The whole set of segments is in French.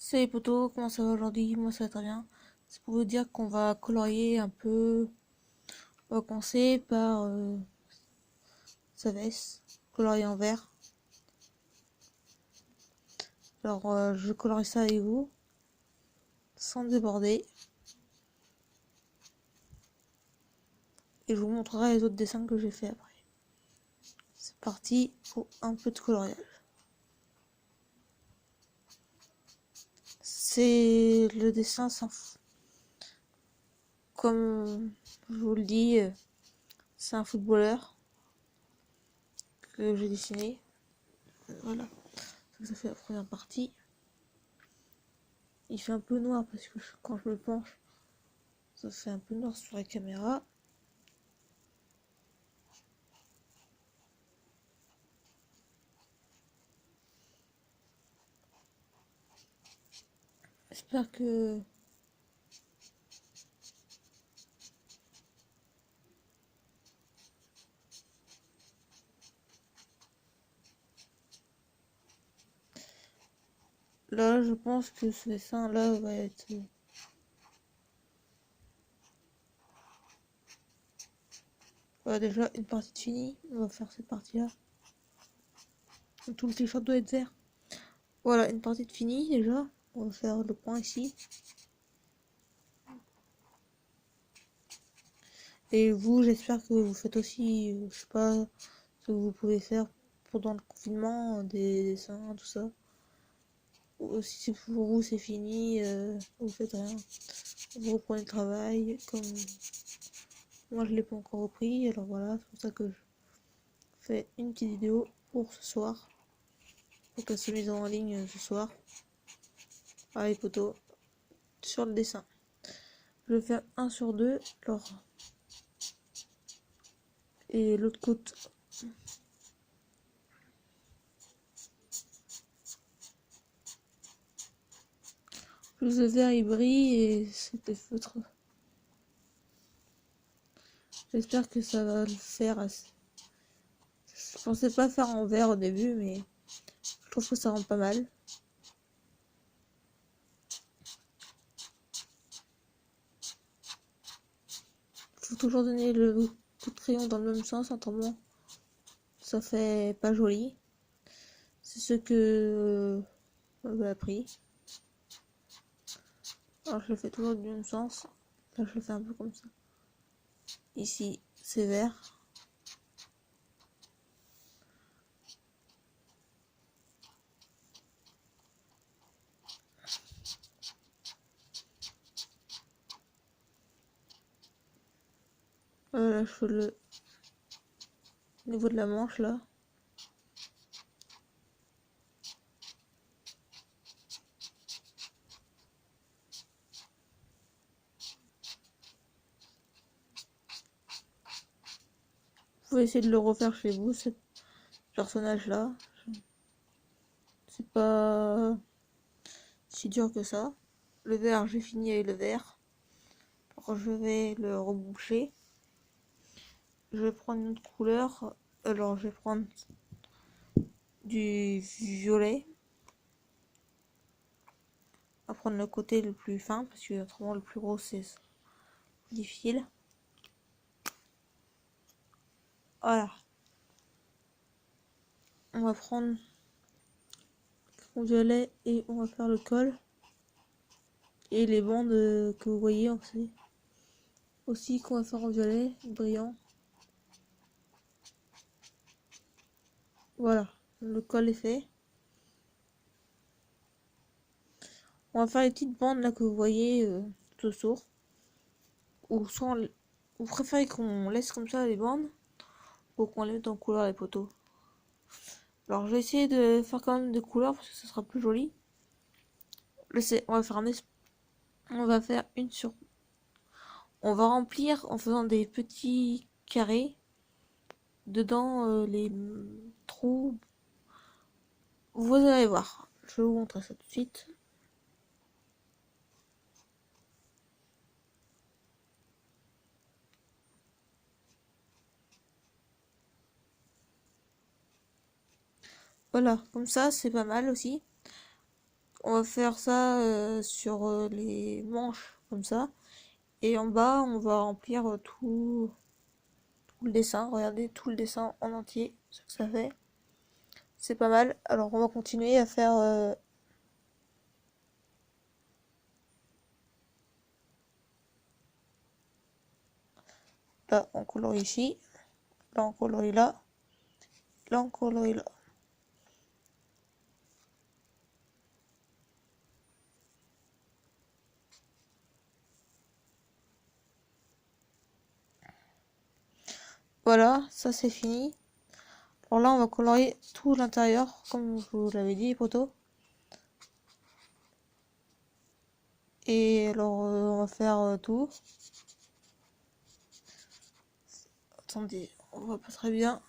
Salut les potos, comment ça va aujourd'hui? Moi ça va très bien. C'est pour vous dire qu'on va colorier un peu. On va commencer par sa veste, colorier en vert. Alors je colorie ça avec vous, sans déborder. Et je vous montrerai les autres dessins que j'ai fait après. C'est parti pour un peu de coloriage. C'est le dessin sans. Comme je vous le dis, c'est un footballeur que j'ai dessiné. Voilà, ça fait la première partie. Il fait un peu noir parce que quand je me penche, ça fait un peu noir sur la caméra. J'espère que là, je pense que ce dessin là va être voilà, déjà une partie de finie. On va faire cette partie là. Tout le t-shirt doit être vert. Voilà, une partie de finie déjà. On va faire le point ici. Et vous, j'espère que vous faites aussi, je sais pas, ce que vous pouvez faire pendant le confinement, des dessins, tout ça. Ou si pour vous c'est fini, vous faites rien. Vous reprenez le travail, comme moi je l'ai pas encore repris, alors voilà, c'est pour ça que je fais une petite vidéo pour ce soir, pour qu'elle se mise en ligne ce soir. Ah les potos, sur le dessin. Je vais faire 1 sur 2, alors, et l'autre côté. Plus le vert il brille et c'était feutre. J'espère que ça va le faire assez. Je pensais pas faire en vert au début, mais je trouve que ça rend pas mal. Faut toujours donner le coup de crayon dans le même sens, autrement ça fait pas joli. C'est ce que j'ai appris. Alors je le fais toujours du même sens. Là je le fais un peu comme ça. Ici c'est vert. Là je fais le niveau de la manche là. Vous pouvez essayer de le refaire chez vous, ce personnage là. C'est pas si dur que ça. Le vert, j'ai fini avec le vert. Alors je vais le reboucher. Je vais prendre une autre couleur. Alors je vais prendre du violet. On va prendre le côté le plus fin parce que autrement le plus gros c'est difficile. Voilà. On va prendre le violet et on va faire le col. Et les bandes que vous voyez aussi qu'on va faire en violet, brillant. Voilà, le col est fait. On va faire les petites bandes là que vous voyez tout autour. Ou soit vous préférez qu'on laisse comme ça les bandes ou qu'on les mette en couleur les poteaux. Alors je vais essayer de faire quand même des couleurs parce que ça sera plus joli. On va faire on va faire une sur. On va remplir en faisant des petits carrés dedans les trous. Vous allez voir. Je vais vous montrer ça tout de suite. Voilà, comme ça c'est pas mal aussi. on va faire ça sur les manches, comme ça. Et en bas, on va remplir tout le dessin. Regardez tout le dessin en entier, ce que ça fait. C'est pas mal. Alors, on va continuer à faire... là, on colorie ici. Là, on colorie là. Là, on colorie là. Voilà, ça c'est fini. Alors là, on va colorier tout l'intérieur, comme je vous l'avais dit, les poteaux. Et alors, on va faire tout. Attendez, on voit pas très bien.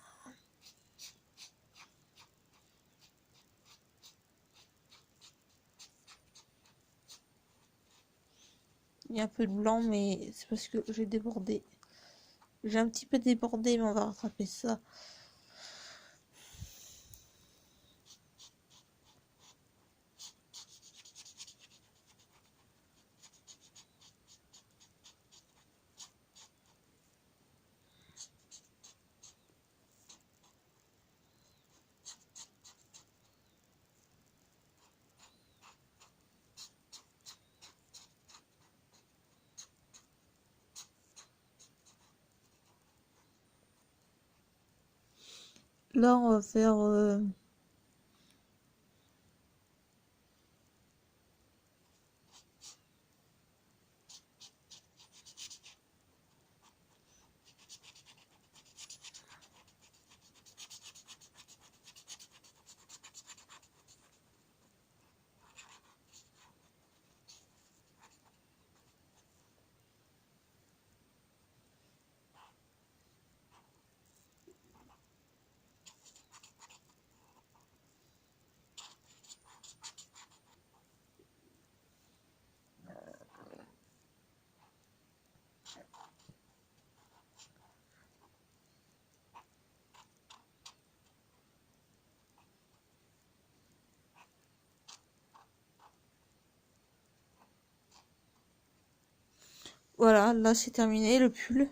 Il y a un peu de blanc, mais c'est parce que j'ai débordé. J'ai un petit peu débordé, mais on va rattraper ça. Là, on va faire... voilà, là c'est terminé, le pull.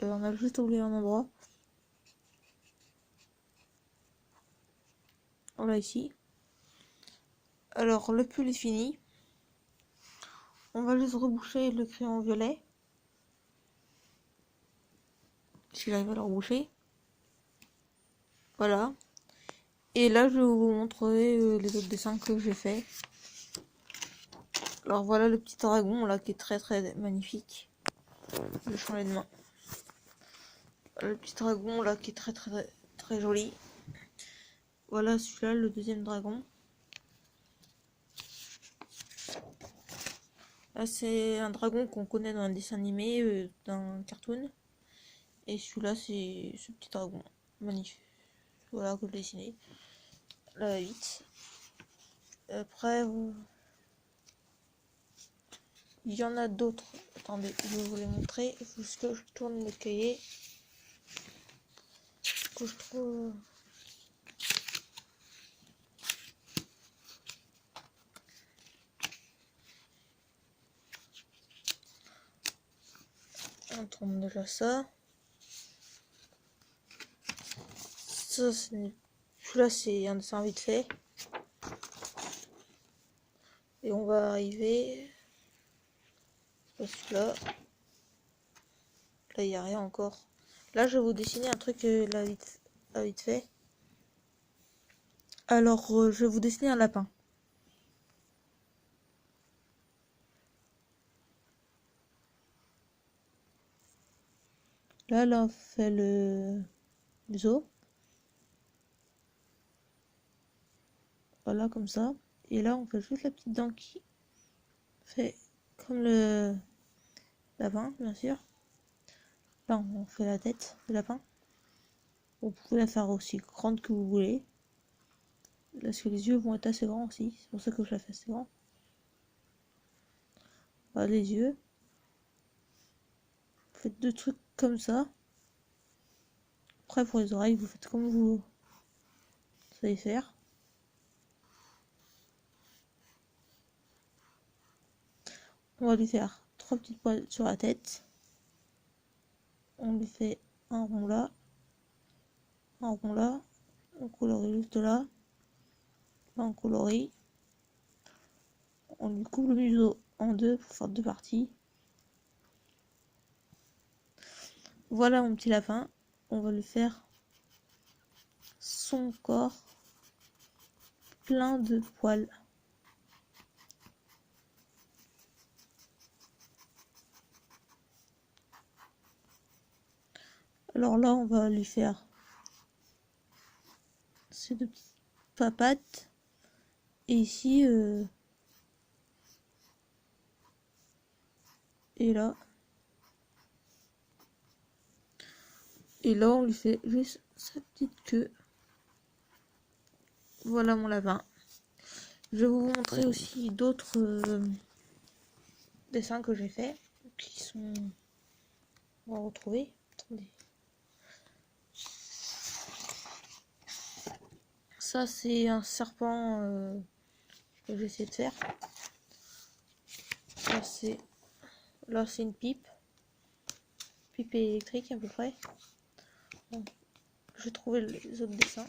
On a juste oublié un endroit. Voilà, ici. Alors, le pull est fini. On va juste reboucher le crayon violet. Si j'arrive à le reboucher. Voilà. Et là, je vais vous montrer les autres dessins que j'ai fait. Alors voilà le petit dragon là qui est très très magnifique. Je vais changer de main. Le petit dragon là qui est très très très, très joli. Voilà celui-là, le deuxième dragon. Là c'est un dragon qu'on connaît dans un dessin animé, dans un cartoon. Et celui-là c'est ce petit dragon. Magnifique. Voilà que je l'ai dessiné. La 8. Après, il y en a d'autres. Attendez, je vais vous les montrer. Il faut que je tourne le cahier. Que je trouve... On tourne déjà ça. Ça c'est... Celui-là c'est un dessin vite fait. Et on va arriver... Celui-là. Là il n'y a rien encore. Là je vais vous dessiner un truc là vite fait. Alors je vais vous dessiner un lapin. Là on fait le zoo. Voilà comme ça. Et là on fait juste la petite dent qui fait comme le lapin bien sûr. Là on fait la tête du lapin. Vous pouvez la faire aussi grande que vous voulez. Parce que les yeux vont être assez grands aussi. C'est pour ça que je la fais assez grand. Voilà les yeux. Vous faites deux trucs comme ça. Après pour les oreilles, vous faites comme vous savez faire. On va lui faire 3 petites poils sur la tête. On lui fait un rond là. Un rond là. On colorie juste là. Là on colorie. On lui coupe le museau en deux pour faire deux parties. Voilà mon petit lapin. On va lui faire son corps plein de poils. Alors là, on va lui faire ces deux petites papates. Et ici, et là. Et là, on lui fait juste sa petite queue. Voilà mon lapin. Je vais vous montrer aussi d'autres dessins que j'ai fait. Qui sont... On va retrouver. Attendez. Ça, c'est un serpent que j'essaie de faire. Là, c'est une pipe. Pipe électrique à peu près. Bon. Je vais trouver les autres dessins.